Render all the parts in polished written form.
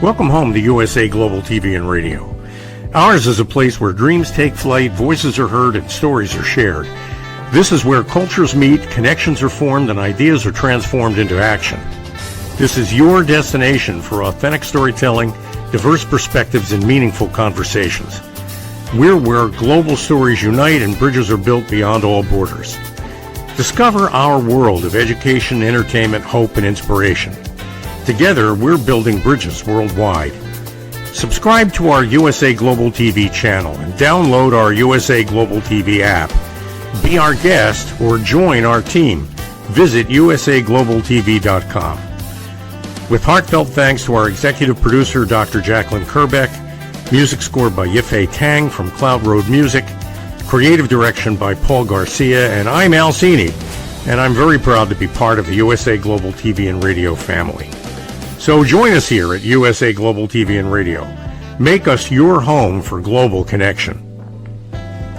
Welcome home to USA Global TV and Radio. Ours is a place where dreams take flight, voices are heard, and stories are shared. This is where cultures meet, connections are formed, and ideas are transformed into action. This is your destination for authentic storytelling, diverse perspectives, and meaningful conversations. We're where global stories unite and bridges are built beyond all borders. Discover our world of education, entertainment, hope, and inspiration. Together, we're building bridges worldwide. Subscribe to our USA Global TV channel and download our USA Global TV app. Be our guest or join our team. Visit usaglobaltv.com. With heartfelt thanks to our executive producer, Dr. Jacqueline Kerbeck, music scored by Yifei Tang from Cloud Road Music, creative direction by Paul Garcia, and I'm Al Cini, and I'm very proud to be part of the USA Global TV and Radio family. So join us here at USA Global TV and Radio. Make us your home for global connection.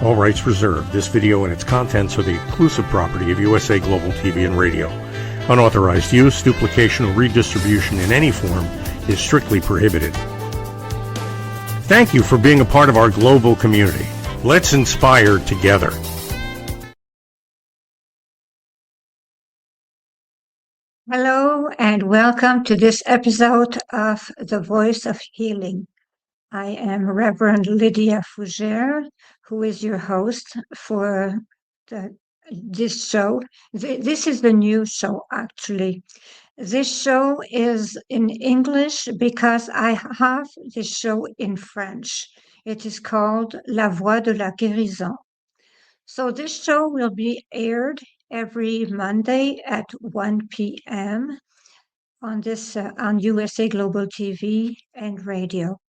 All rights reserved. This video and its contents are the exclusive property of USA Global TV and Radio. Unauthorized use, duplication, or redistribution in any form is strictly prohibited. Thank you for being a part of our global community. Let's inspire together. Hello and welcome to this episode of The Voice of Healing. I am Reverend Lydia Fougere, who is your host for this show. This is the new show, actually. This show is in English because I have this show in French. It is called La Voix de la Guérison. So this show will be aired every Monday at 1 p.m. on USA Global TV and Radio.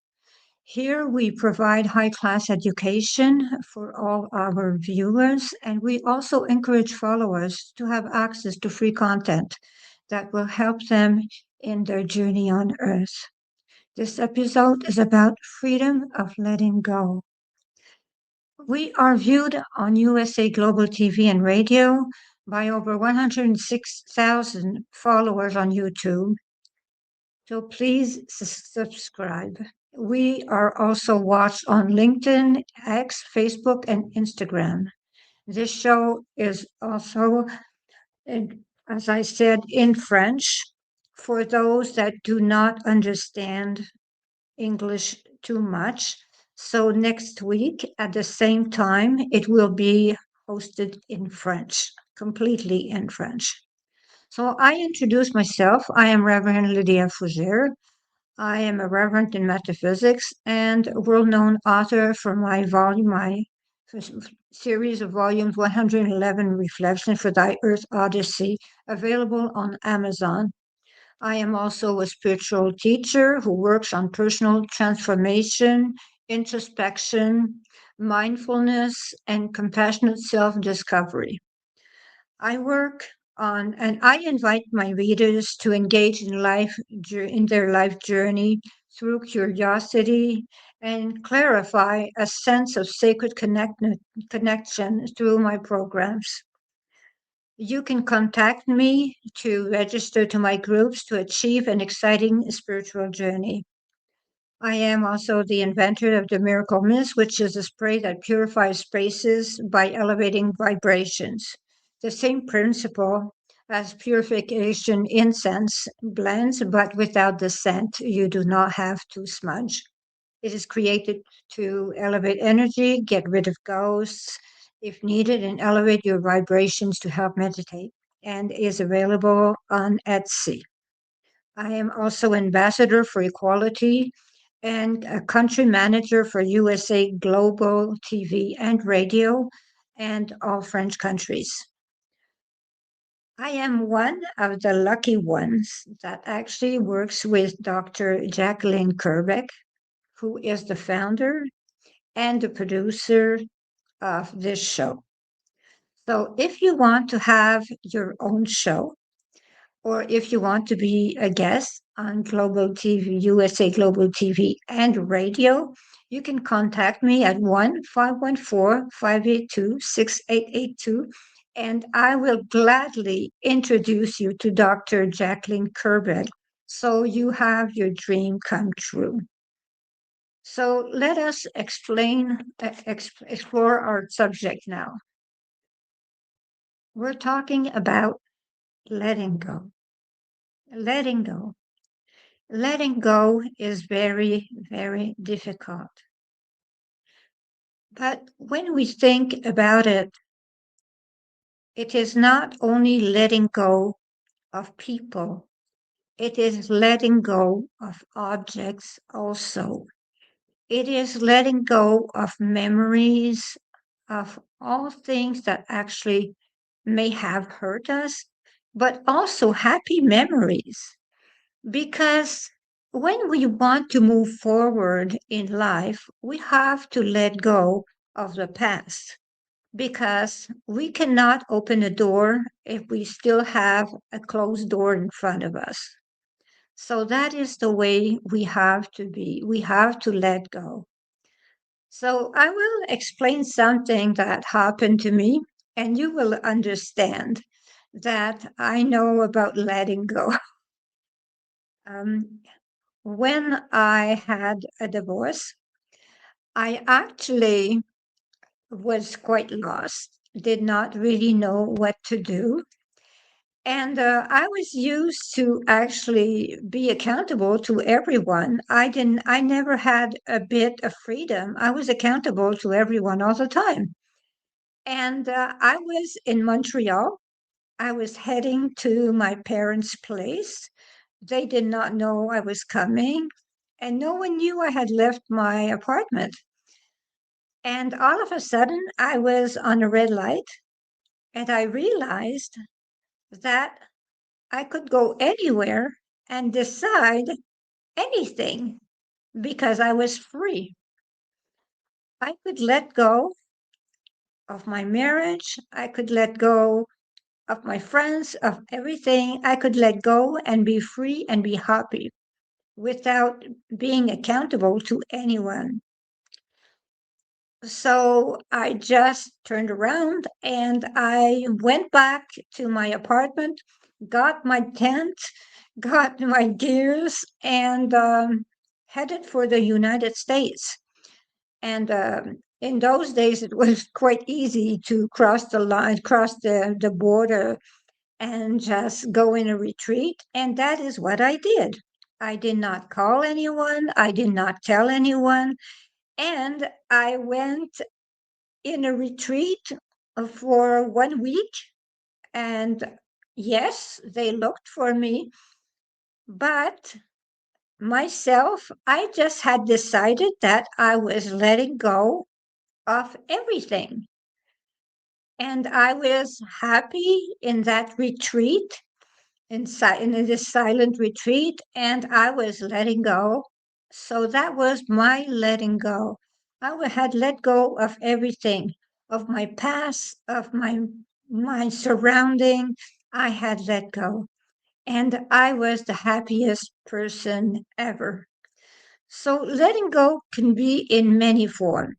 Here we provide high-class education for all our viewers, and we also encourage followers to have access to free content that will help them in their journey on Earth. This episode is about freedom of letting go. We are viewed on USA Global TV and Radio by over 106,000 followers on YouTube. So please subscribe. We are also watched on LinkedIn, X, Facebook, and Instagram. This show is also, as I said, in French for those that do not understand English too much. So next week at the same time, it will be hosted in French, completely in French. So I introduce myself. I am Reverend Lydia Fougere. I am a reverend in metaphysics and a world-known author for my series of volumes 111 Reflections for Thy Earth Odyssey, available on Amazon. I am also a spiritual teacher who works on personal transformation, introspection, mindfulness, and compassionate self-discovery. I invite my readers to engage in their life journey through curiosity and clarify a sense of sacred connection through my programs. You can contact me to register to my groups to achieve an exciting spiritual journey. I am also the inventor of the Miracle Mist, which is a spray that purifies spaces by elevating vibrations. The same principle as purification incense blends, but without the scent. You do not have to smudge. It is created to elevate energy, get rid of ghosts, if needed, and elevate your vibrations to help meditate, and is available on Etsy. I am also ambassador for equality and a country manager for USA Global TV and Radio and all French countries. I am one of the lucky ones that actually works with Dr. Jacqueline Kerbeck, who is the founder and the producer of this show. So if you want to have your own show, or if you want to be a guest on Global TV, USA Global TV and Radio, you can contact me at 1-514-582-6882, and I will gladly introduce you to Dr. Jacqueline Kerbeck so you have your dream come true. So let us explore our subject now. We're talking about letting go. Letting go. Letting go is very, very difficult. But when we think about it, it is not only letting go of people, it is letting go of objects also. It is letting go of memories, of all things that actually may have hurt us, but also happy memories. Because when we want to move forward in life, we have to let go of the past because we cannot open a door if we still have a closed door in front of us. So that is the way we have to be. We have to let go. So I will explain something that happened to me, and you will understand that I know about letting go. Um, when I had a divorce, I actually was quite lost, did not really know what to do. And I was used to actually be accountable to everyone. I never had a bit of freedom. I was accountable to everyone all the time. And I was in Montreal. I was heading to my parents' place. They did not know I was coming, and no one knew I had left my apartment. And all of a sudden, I was on a red light, and I realized that I could go anywhere and decide anything because I was free. I could let go of my marriage. I could let go of my friends, of everything. I could let go and be free and be happy without being accountable to anyone. So I just turned around and I went back to my apartment, got my tent, got my gears, and headed for the United States. And in those days, it was quite easy to cross the line, cross the border, and just go in a retreat. And that is what I did. I did not call anyone, I did not tell anyone. And I went in a retreat for 1 week. And yes, they looked for me, but myself, I just had decided that I was letting go of everything. And I was happy in that retreat, in this silent retreat, and I was letting go. So that was my letting go. Had let go of everything, of my past, of my surrounding. I had let go, and I was the happiest person ever. So letting go can be in many forms.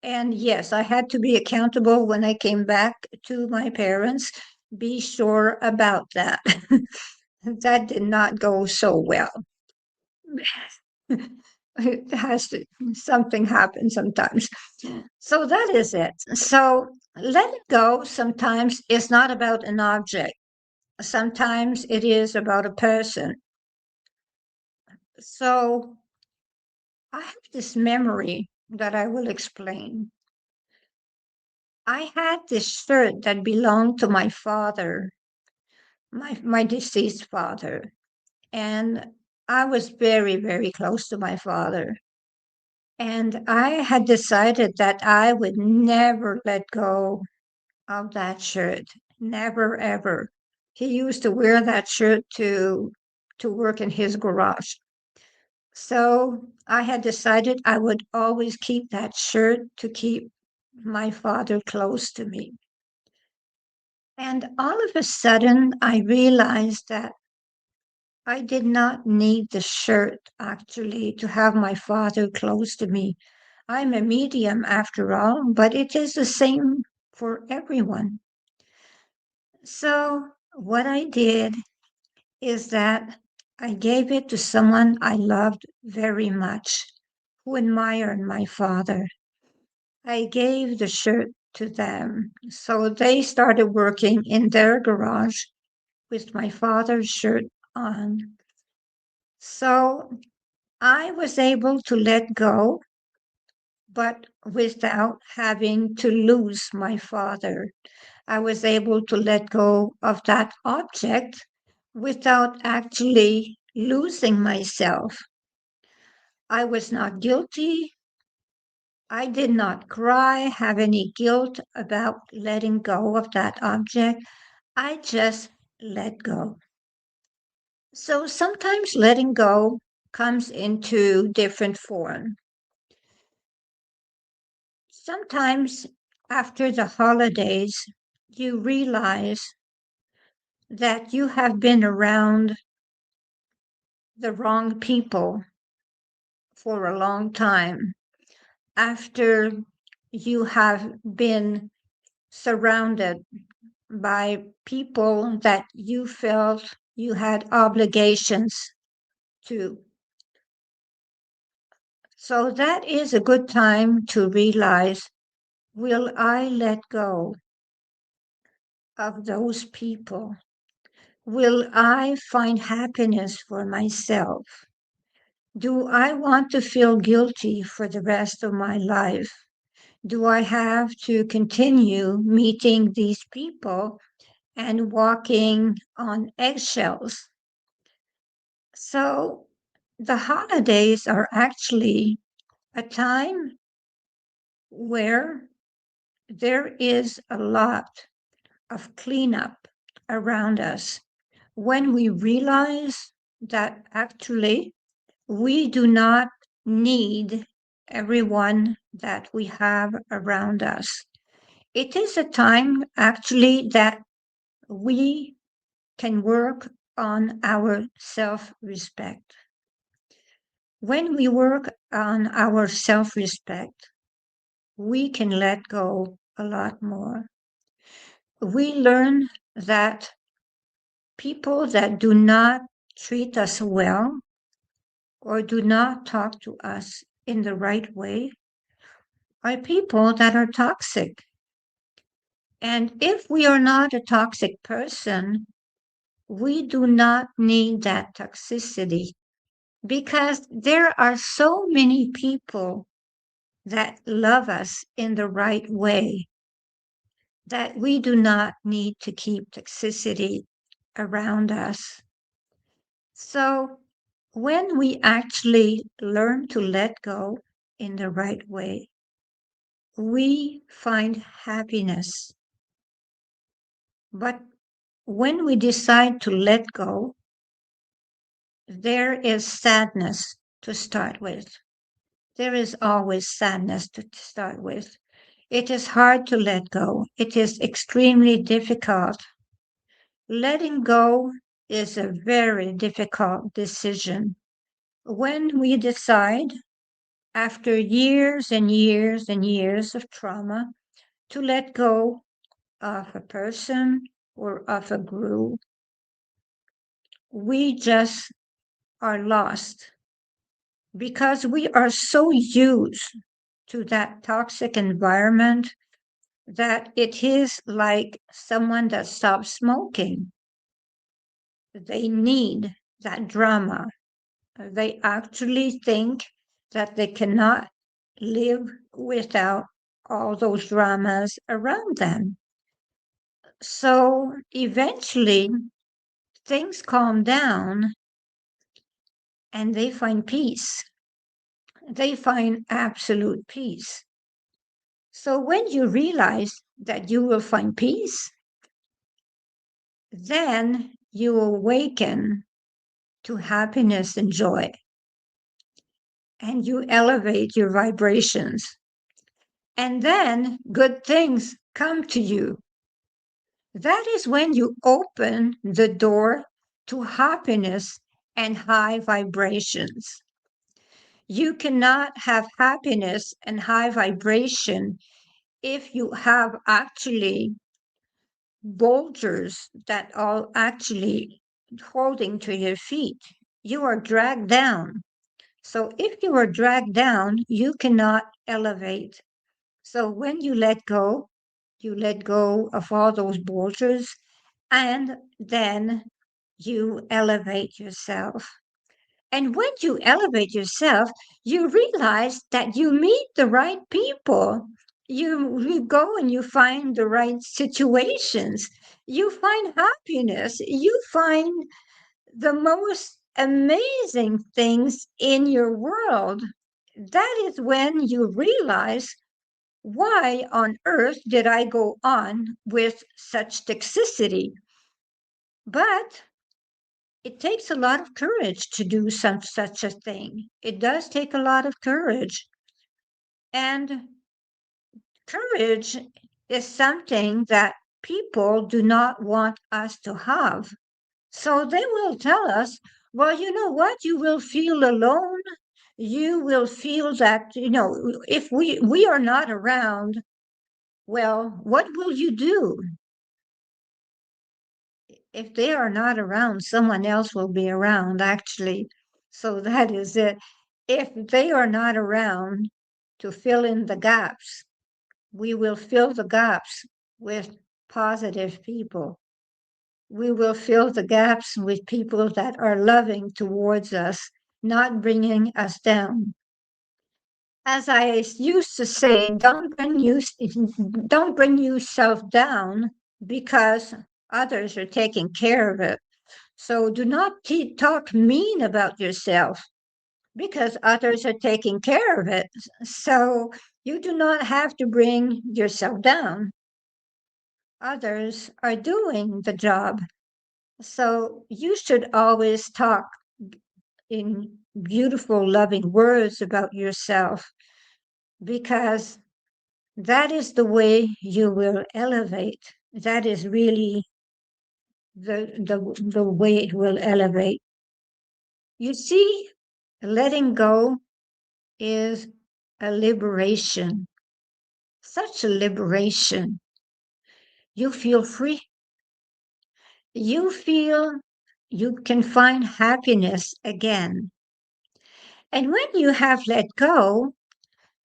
And yes, I had to be accountable when I came back to my parents. Be sure about that. That did not go so well. It has to, something happens sometimes. So that is it. So letting go sometimes is not about an object. Sometimes it is about a person. So I have this memory that I will explain. I had this shirt that belonged to my father, my deceased father. And I was very, very close to my father. And I had decided that I would never let go of that shirt. Never, ever. He used to wear that shirt to work in his garage. So I had decided I would always keep that shirt to keep my father close to me. And all of a sudden, I realized that I did not need the shirt actually to have my father close to me. I'm a medium after all, but it is the same for everyone. So, what I did is that I gave it to someone I loved very much, who admired my father. I gave the shirt to them, so they started working in their garage with my father's shirt on. So I was able to let go, but without having to lose my father. I was able to let go of that object without actually losing myself. I was not guilty. I did not cry, have any guilt about letting go of that object. I just let go. So sometimes letting go comes into different form. Sometimes after the holidays, you realize that you have been around the wrong people for a long time. After you have been surrounded by people that you felt you had obligations to. So that is a good time to realize, will I let go of those people? Will I find happiness for myself? Do I want to feel guilty for the rest of my life? Do I have to continue meeting these people and walking on eggshells? So the holidays are actually a time where there is a lot of cleanup around us. When we realize that actually we do not need everyone that we have around us. It is a time actually that we can work on our self respect. When we work on our self respect, we can let go a lot more. We learn that people that do not treat us well or do not talk to us in the right way are people that are toxic. And if we are not a toxic person, we do not need that toxicity because there are so many people that love us in the right way that we do not need to keep toxicity around us. So when we actually learn to let go in the right way, we find happiness. But when we decide to let go, there is sadness to start with. There is always sadness to start with. It is hard to let go. It is extremely difficult. Letting go is a very difficult decision. When we decide, after years and years and years of trauma, to let go of a person or of a group, we just are lost because we are so used to that toxic environment that it is like someone that stops smoking. They need that drama. They actually think that they cannot live without all those dramas around them. So eventually things calm down and they find peace. They find absolute peace. So when you realize that you will find peace, then you awaken to happiness and joy and you elevate your vibrations. And then good things come to you. That is when you open the door to happiness and high vibrations. You cannot have happiness and high vibration if you have actually boulders that are actually holding to your feet. you are dragged down. So if you are dragged down, you cannot elevate. So when you let go of all those boulders, and then you elevate yourself. And when you elevate yourself, you realize that you meet the right people. You go and you find the right situations. You find happiness. You find the most amazing things in your world. That is when you realize, why on earth did I go on with such toxicity? But it takes a lot of courage to do such a thing. It does take a lot of courage. And courage is something that people do not want us to have. So they will tell us, well, you know what? You will feel alone. You will feel that, if we are not around, well, what will you do? If they are not around, someone else will be around, actually. So that is it. If they are not around to fill in the gaps, we will fill the gaps with positive people. We will fill the gaps with people that are loving towards us, not bringing us down. As I used to say, don't bring yourself down because others are taking care of it. So do not talk mean about yourself because others are taking care of it. So you do not have to bring yourself down. Others are doing the job. So you should always talk in beautiful, loving words about yourself because that is the way you will elevate. That is really the way it will elevate. You see, letting go is a liberation, such a liberation. You feel free. You feel you can find happiness again. And when you have let go,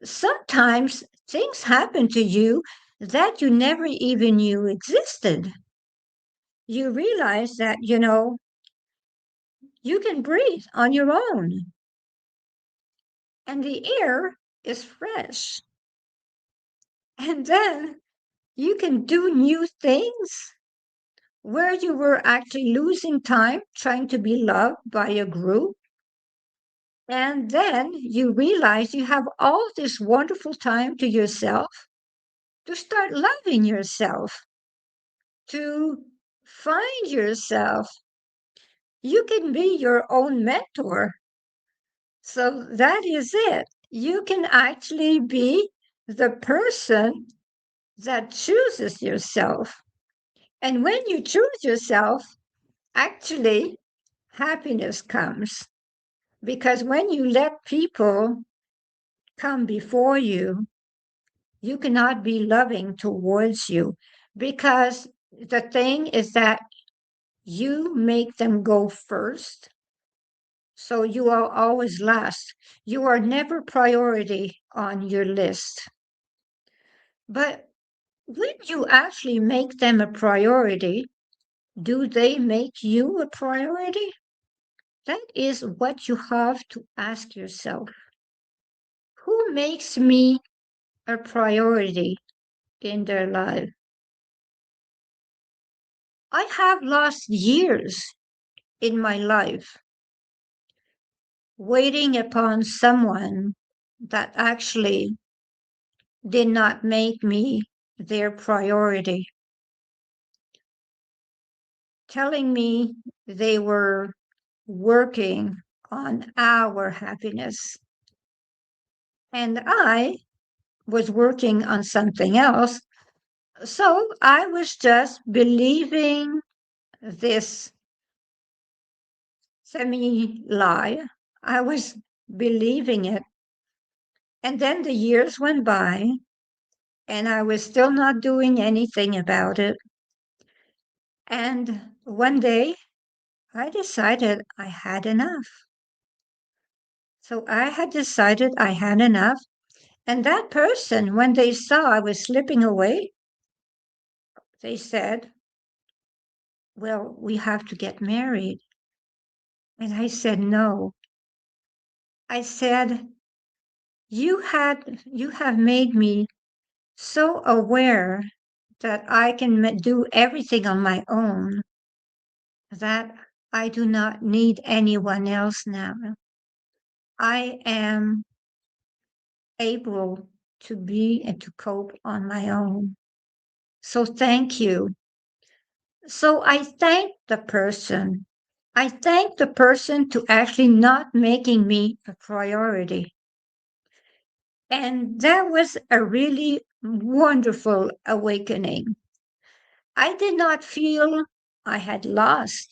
sometimes things happen to you that you never even knew existed. You realize that, you can breathe on your own and the air is fresh. And then you can do new things where you were actually losing time trying to be loved by a group. And then you realize you have all this wonderful time to yourself to start loving yourself, to find yourself. You can be your own mentor. So that is it. You can actually be the person that chooses yourself. And when you choose yourself, actually, happiness comes. Because when you let people come before you, you cannot be loving towards you. Because the thing is that you make them go first. So you are always last. You are never priority on your list. But when you actually make them a priority, do they make you a priority? That is what you have to ask yourself. Who makes me a priority in their life? I have lost years in my life waiting upon someone that actually did not make me their priority, telling me they were working on our happiness. And I was working on something else. So I was just believing this semi lie. I was believing it. And then the years went by, and I was still not doing anything about it. And one day I decided I had enough. So I had decided I had enough. And that person, when they saw I was slipping away, they said, well, we have to get married. And I said, no. I said, you have made me so aware that I can do everything on my own, that I do not need anyone else now. I am able to be and to cope on my own. So thank you. So I thank the person. I thank the person to actually not making me a priority. And that was a really wonderful awakening. I did not feel I had lost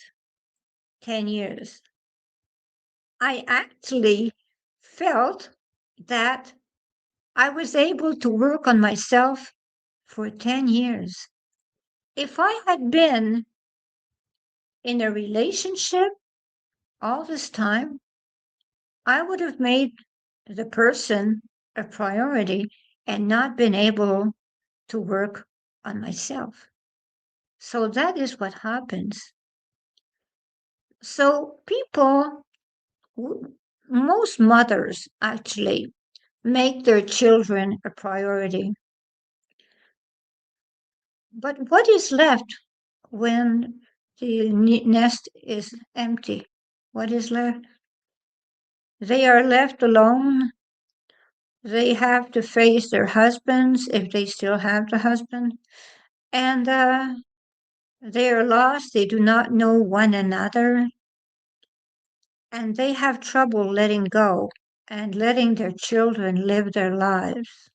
10 years. I actually felt that I was able to work on myself for 10 years. If I had been in a relationship all this time, I would have made the person a priority and not been able to work on myself. So that is what happens. So people, most mothers actually make their children a priority. But what is left when the nest is empty? What is left? They are left alone. They have to face their husbands if they still have the husband. And they are lost. They do not know one another. And they have trouble letting go and letting their children live their lives.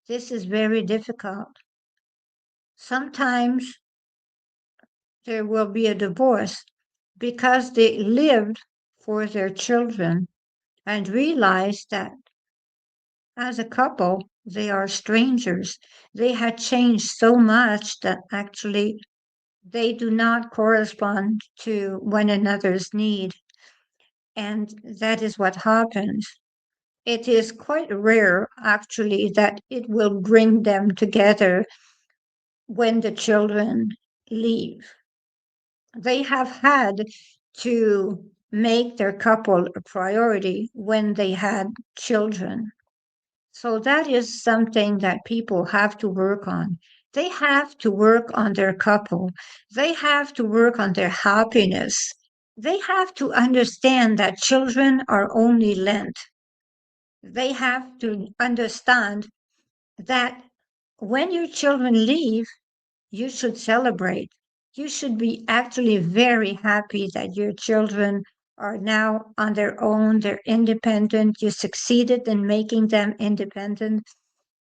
This is very difficult. Sometimes there will be a divorce because they lived for their children and realized that as a couple, they are strangers. They had changed so much that actually they do not correspond to one another's need. And that is what happens. It is quite rare, actually, that it will bring them together when the children leave. They have had to make their couple a priority when they had children. So that is something that people have to work on. They have to work on their couple. They have to work on their happiness. They have to understand that children are only lent. They have to understand that when your children leave, you should celebrate. You should be actually very happy that your children are now on their own, they're independent, you succeeded in making them independent.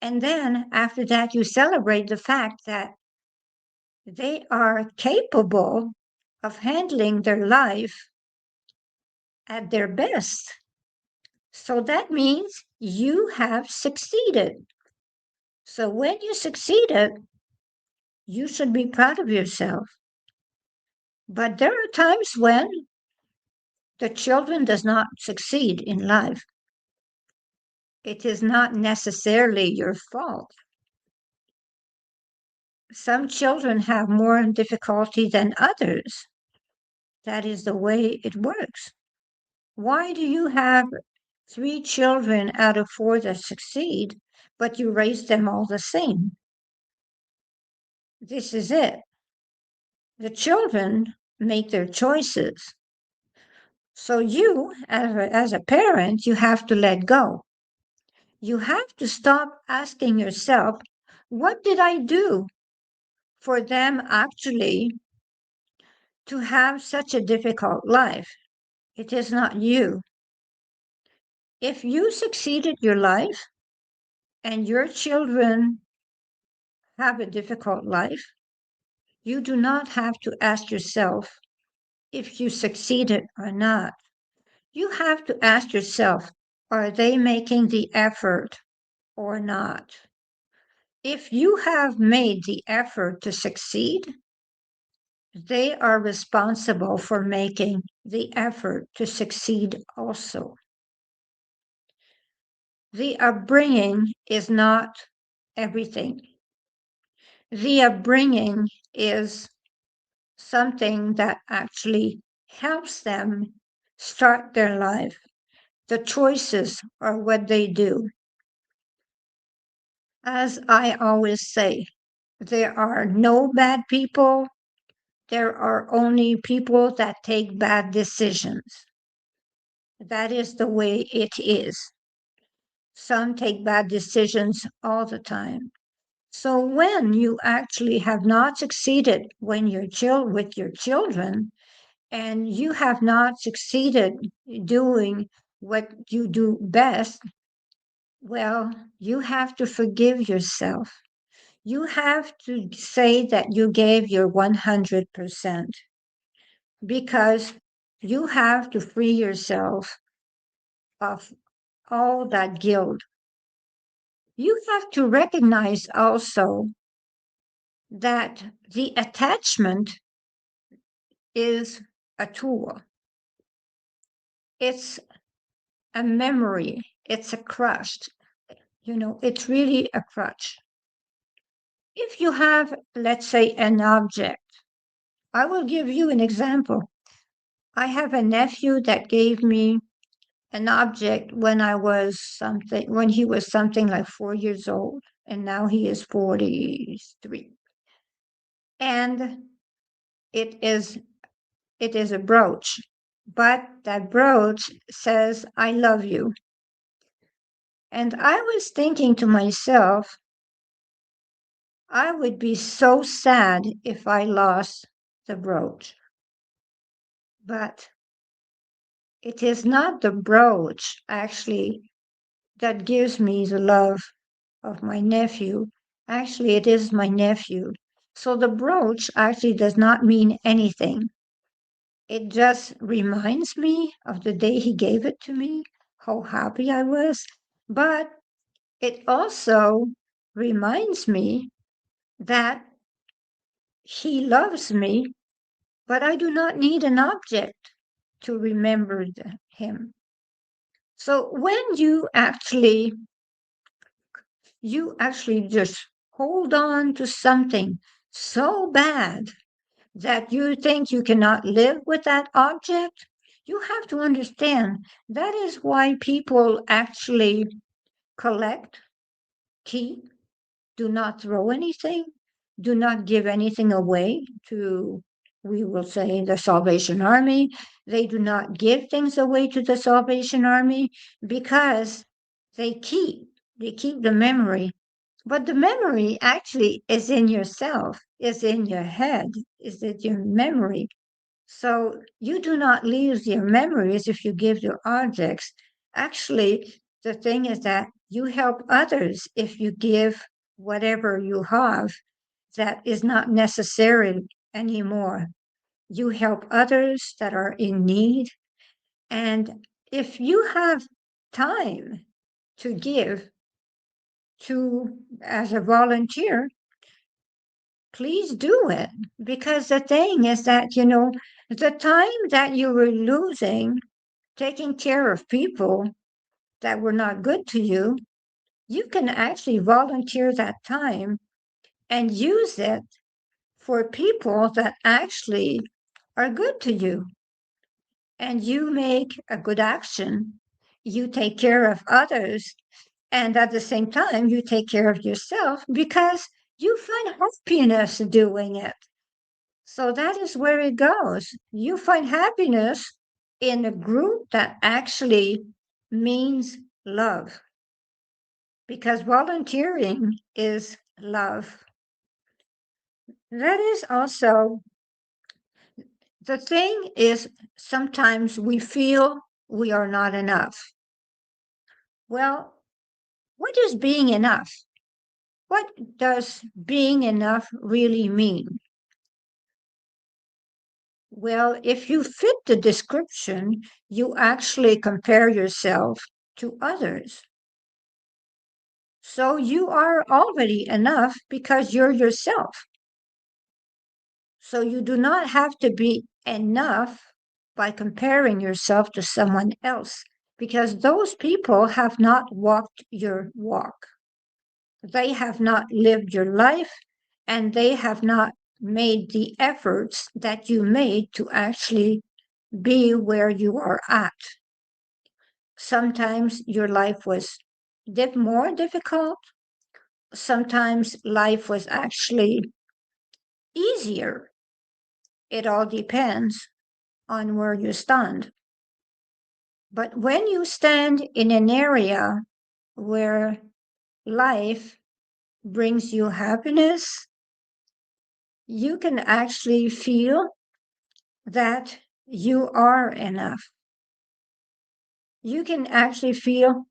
And then after that, you celebrate the fact that they are capable of handling their life at their best. So that means you have succeeded. So when you succeeded, you should be proud of yourself. But there are times when the children does not succeed in life. It is not necessarily your fault. Some children have more difficulty than others. That is the way it works. Why do you have 3 children out of 4 that succeed, but you raise them all the same? This is it. The children make their choices. So you, as a parent, you have to let go. You have to stop asking yourself, what did I do for them actually to have such a difficult life? It is not you. If you succeeded your life and your children have a difficult life, you do not have to ask yourself if you succeeded or not. You have to ask yourself, are they making the effort or not? If you have made the effort to succeed, they are responsible for making the effort to succeed also. The upbringing is not everything. The upbringing is something that actually helps them start their life. The choices are what they do. As I always say, there are no bad people. There are only people that take bad decisions. That is the way it is. Some take bad decisions all the time. So when you actually have not succeeded when you're with your children, and you have not succeeded doing what you do best, well, you have to forgive yourself. You have to say that you gave your 100% because you have to free yourself of all that guilt. You have to recognize also that the attachment is a tool. It's a memory. It's a crutch. It's really a crutch. If you have, let's say, an object, I will give you an example. I have a nephew that gave me an object when he was something like 4 years old, and now he is 43. And it is it is a brooch, but that brooch says, I love you. And I was thinking to myself, I would be so sad if I lost the brooch. But it is not the brooch, actually, that gives me the love of my nephew. Actually, it is my nephew. So the brooch actually does not mean anything. It just reminds me of the day he gave it to me, how happy I was. But it also reminds me that he loves me, but I do not need an object to remember him. So when you actually just hold on to something so bad that you think you cannot live with that object, you have to understand that is why people actually collect, keep, do not throw anything, do not give anything away to, we will say, the Salvation Army. They do not give things away to the Salvation Army because they keep the memory. But the memory actually is in yourself, is in your head, is in your memory. So you do not lose your memories if you give your objects. Actually, the thing is that you help others if you give whatever you have that is not necessary anymore. You help others that are in need. And if you have time to give to as a volunteer, please do it. Because the thing is that, the time that you were losing taking care of people that were not good to you, you can actually volunteer that time and use it for people that actually are good to you. And you make a good action. You take care of others. And at the same time, you take care of yourself because you find happiness doing it. So that is where it goes. You find happiness in a group that actually means love because volunteering is love. That is also the thing is sometimes we feel we are not enough. Well, what is being enough? What does being enough really mean? Well, if you fit the description, you actually compare yourself to others. So you are already enough because you're yourself. So you do not have to be enough by comparing yourself to someone else, because those people have not walked your walk. They have not lived your life, and they have not made the efforts that you made to actually be where you are at. Sometimes your life was more difficult. Sometimes life was actually easier. It all depends on where you stand. But when you stand in an area where life brings you happiness, you can actually feel that you are enough. You can actually feel,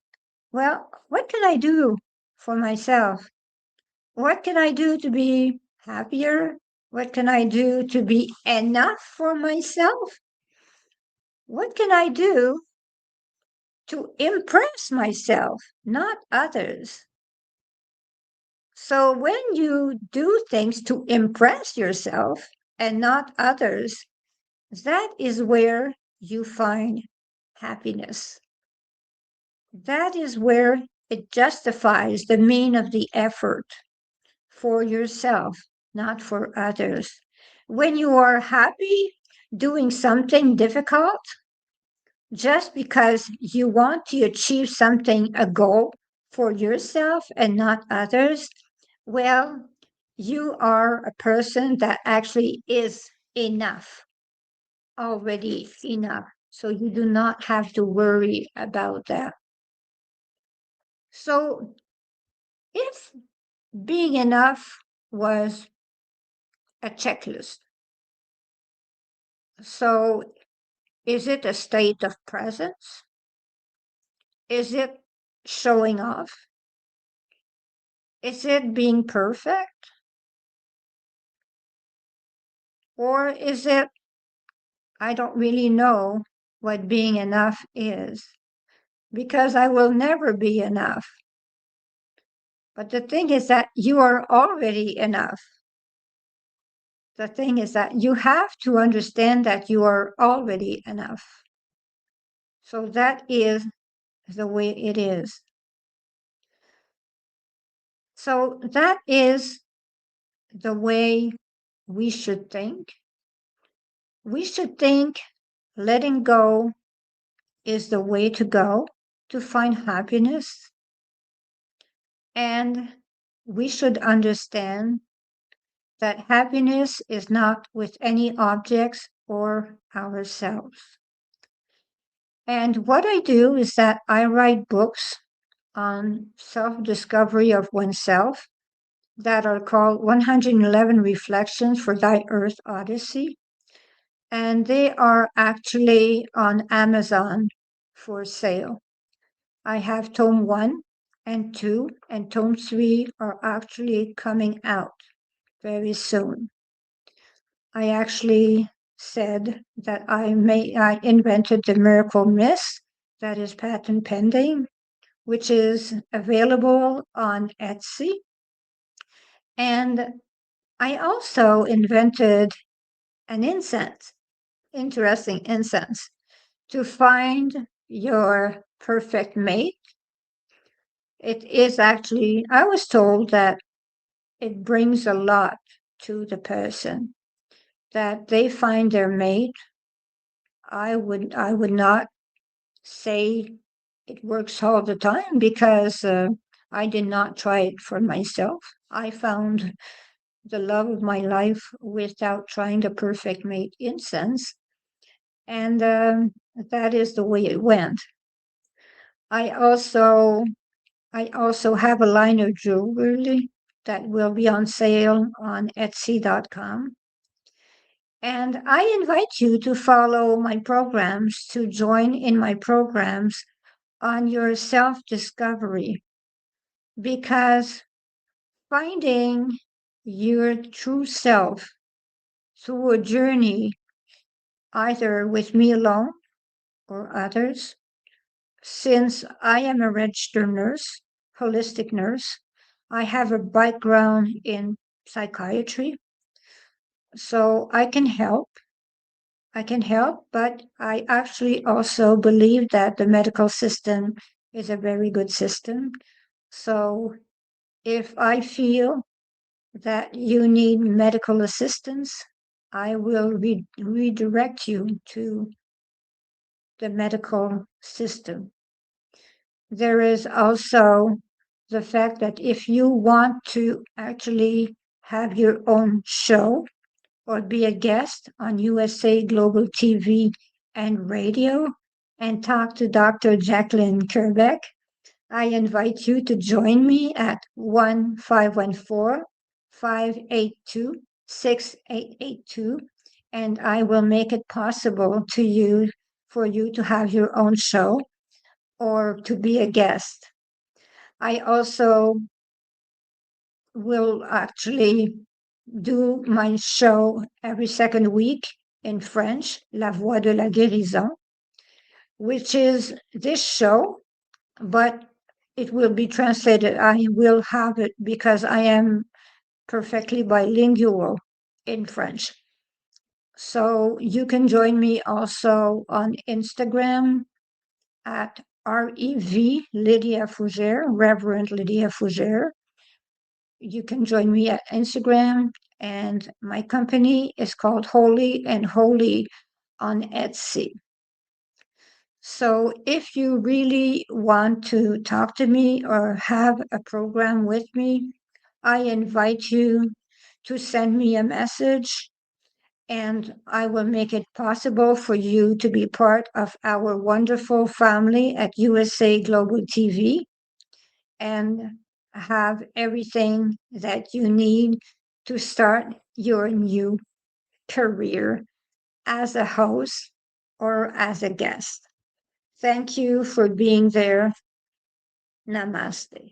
well, what can I do for myself? What can I do to be happier? What can I do to be enough for myself? What can I do to impress myself, not others? So when you do things to impress yourself and not others, that is where you find happiness. That is where it justifies the mean of the effort for yourself, not for others. When you are happy doing something difficult, just because you want to achieve something, a goal for yourself and not others, well, you are a person that actually is enough, already enough. So you do not have to worry about that. So if being enough was a checklist, so is it a state of presence? Is it showing off? Is it being perfect? Or is it, I don't really know what being enough is, because I will never be enough. But the thing is that you are already enough. The thing is that you have to understand that you are already enough. So that is the way it is. So that is the way we should think. We should think letting go is the way to go to find happiness. And we should understand that happiness is not with any objects or ourselves. And what I do is that I write books on self discovery of oneself that are called 111 Reflections for Thy Earth Odyssey. And they are actually on Amazon for sale. I have tome 1 and 2, and tome 3 are actually coming out very soon. I actually said that I invented the miracle mist that is patent pending, which is available on Etsy. And I also invented an incense, interesting incense, to find your perfect mate. It is actually, I was told that it brings a lot to the person, that they find their mate. I would not say it works all the time, because I did not try it for myself. I found the love of my life without trying the perfect mate incense, and that is the way it went. I also have a line of jewelry that will be on sale on Etsy.com. And I invite you to follow my programs, to join in my programs on your self discovery, because finding your true self through a journey, either with me alone or others, since I am a registered nurse, holistic nurse, I have a background in psychiatry. So I can help. I can help, but I actually also believe that the medical system is a very good system. So if I feel that you need medical assistance, I will redirect you to the medical system. There is also the fact that if you want to actually have your own show or be a guest on USA Global TV and radio and talk to Dr. Jacqueline Kerbeck, I invite you to join me at 1-514-582-6882, and I will make it possible to you for you to have your own show or to be a guest. I also will actually do my show every second week in French, La Voix de la Guérison, which is this show, but it will be translated. I will have it because I am perfectly bilingual in French. So you can join me also on Instagram at REV Lydia Fougere, Reverend Lydia Fougere. You can join me at Instagram, and my company is called Holy and Holy on Etsy. So if you really want to talk to me or have a program with me, I invite you to send me a message, and I will make it possible for you to be part of our wonderful family at USA Global TV and have everything that you need to start your new career as a host or as a guest. Thank you for being there. Namaste.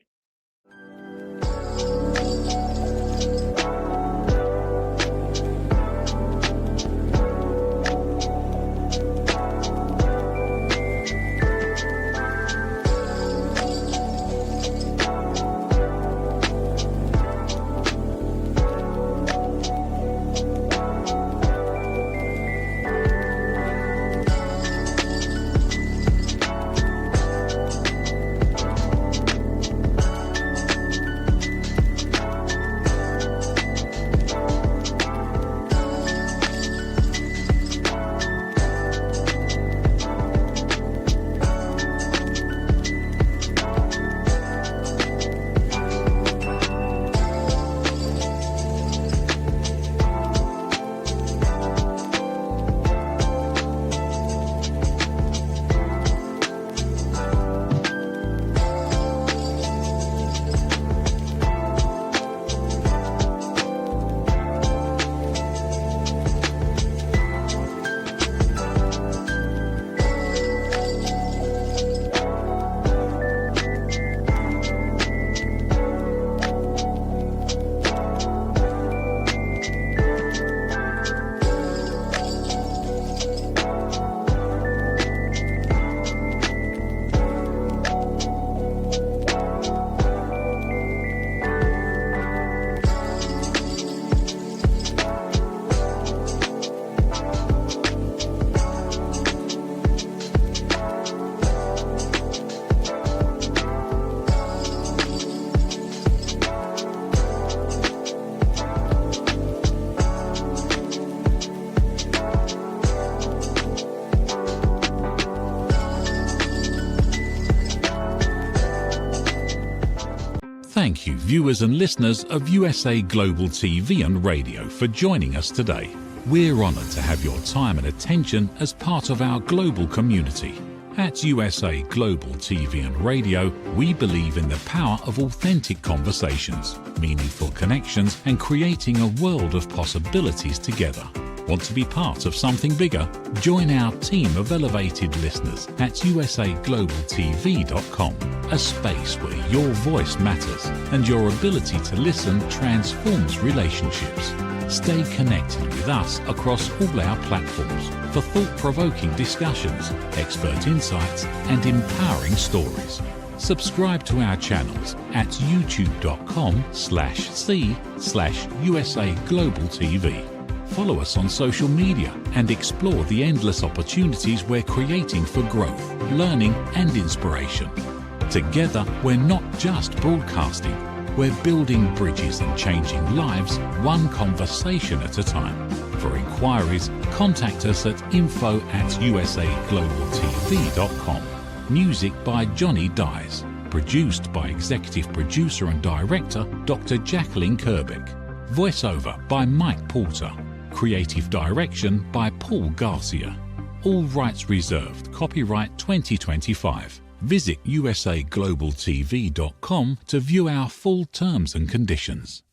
Thank you, viewers and listeners of USA Global TV and Radio, for joining us today. We're honoured to have your time and attention as part of our global community. At USA Global TV and Radio, we believe in the power of authentic conversations, meaningful connections, and creating a world of possibilities together. Want to be part of something bigger? Join our team of elevated listeners at usaglobaltv.com, a space where your voice matters and your ability to listen transforms relationships. Stay connected with us across all our platforms for thought-provoking discussions, expert insights, and empowering stories. Subscribe to our channels at youtube.com/c/USA Global TV. follow us on social media and explore the endless opportunities we're creating for growth, learning and inspiration. Together, we're not just broadcasting, we're building bridges and changing lives one conversation at a time. For inquiries, contact us at info@usaglobaltv.com. Music by Johnny Dyes. Produced by Executive Producer and Director Dr. Jacqueline Kerbeck. Voiceover by Mike Porter. Creative Direction by Paul Garcia. All rights reserved. Copyright 2025. Visit usaglobaltv.com to view our full terms and conditions.